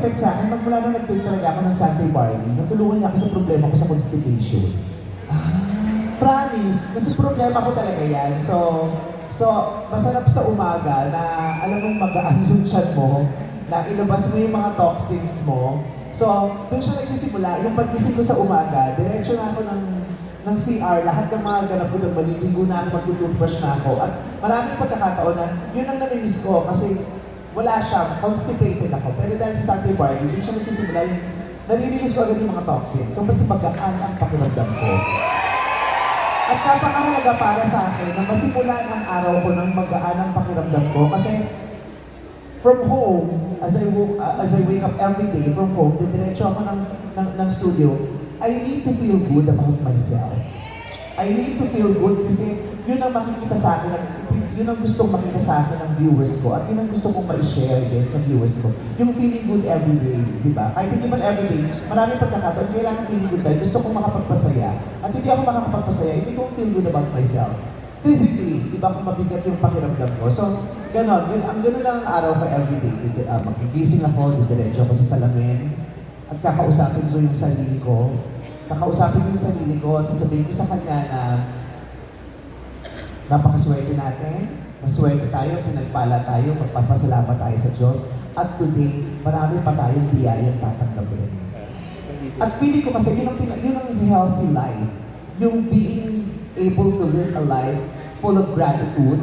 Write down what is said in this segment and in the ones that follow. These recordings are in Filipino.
nag-effect sa akin, magmula nung nag-take talaga ako ng Sunday Barley, natulungan niya ako sa problema ko sa constipation. Promise, kasi problema ko talaga yan. So, masarap sa umaga na alam mong magaan yung chat mo, na ilabas mo yung mga toxins mo. So, doon siya nagsisimula. Yung pagkising ko sa umaga, diretso na ako ng CR, lahat ng mga ganap ko doon, maliligo na ako, mag-toothbrush na ako. At maraming pagkakataon na, yun ang namimiss ko kasi wala siya, constipated ako. Pero dahil sa Sunday Barley, doon siya nagsisimula yung nare-release ko agad yung mga toxins. So, mas magaan ang pakiramdam ko. At napakahalaga para sa akin na masimulan ang araw ko ng magaan ang pakiramdam ko kasi from home, as I wake up every day from home, diretso ako ng studio, I need to feel good about myself. I need to feel good kasi yun ang makikita sa akin, yun ang gustong makita sa akin ng viewers ko at yun ang gusto kong ma-share din sa viewers ko. Yung feeling good every day, di ba? Kahit hindi man every day, maraming pagkakataon, kailangan feeling good tayo. Gusto kong makapagpasaya. At hindi ako makakapagpasaya if I don't feel good about myself. Physically, di ba kung mabigat yung pakiramdam ko? So, ganon. Ang ganon lang ang araw ko every day. Magigising ako, didiretso ako sa salamin, at kakausapin ko yung sarili ko. Kakausapin ko yung sarili ko at sasabihin ko sa kanya na napakaswerte natin, maswerte tayo, pinagpala tayo, magpapasalamat tayo sa Diyos. At today, marami pa tayong biyayang tatanggapin. At feeling ko kasi yun ang healthy life. Yung being able to live a life full of gratitude,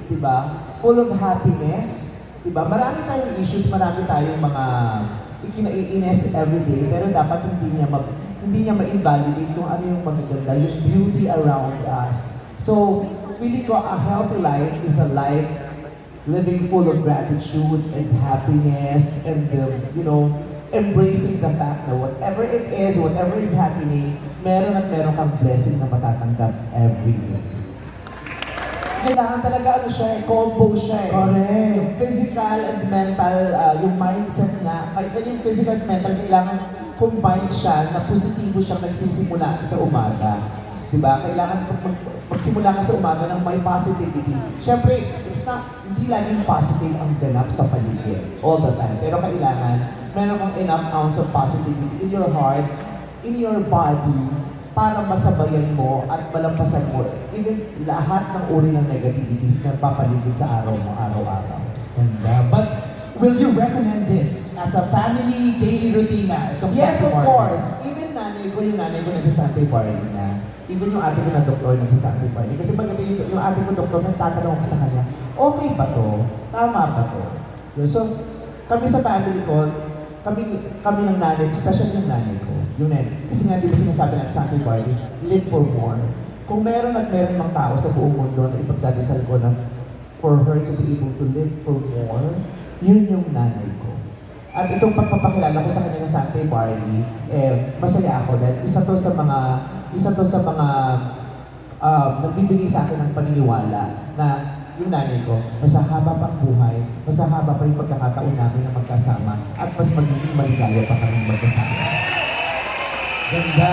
di ba? Full of happiness, di ba? Marami tayong issues, marami tayong mga ikinaiinis everyday, pero dapat hindi niya ma-invalidate kung ano yung magaganda, yung beauty around us. So, feeling ko a healthy life is a life living full of gratitude and happiness and embracing the fact na whatever it is, whatever is happening, meron kang blessing na matatanggap every day. Kailangan talaga combo siya eh. Correct. Yung physical and mental, yung mindset na, kaya yung physical and mental, kailangan combined siya na positibo siyang nagsisimula sa umaga. Diba? Kailangan magsimula ka sa umaga ng may positivity. Siyempre, hindi laging positive ang ganap sa paligid all the time. Pero kailangan, meron kang enough ounce of positivity in your heart, in your body, para masabayan mo at malampasan mo even lahat ng uri ng negativities na papaligid sa araw mo, araw-araw. Ganda. But will you recommend this as a family daily routine na? Yes, of course. Even yung nanay ko nagsa-Sunday Barley na. Even yung ate ko na doktor nagsa-Sunday Barley. Kasi pag yung ate ko doktor, nagtatanong ko sa kanya, okay ba to? Tama ba to? So, kami sa family ko, kami ng nanay, especially yung nanay ko, kasi nga di ba sinasabi ng Sunday Barley, live for more. Kung meron mang tao sa buong mundo na ipagdadasal ko na for her to be able to live for more, yun yung nanay ko. At itong pagpapakilala ko sa kanya ng Sunday Barley, masaya ako dahil isa to sa mga nagbibigay sa akin ng paniniwala na yung nanay ko, mas haba pa ang buhay, mas haba pa yung pagkakataon namin na magkasama, at mas magiging maligaya pa kami magkasama. Ganda.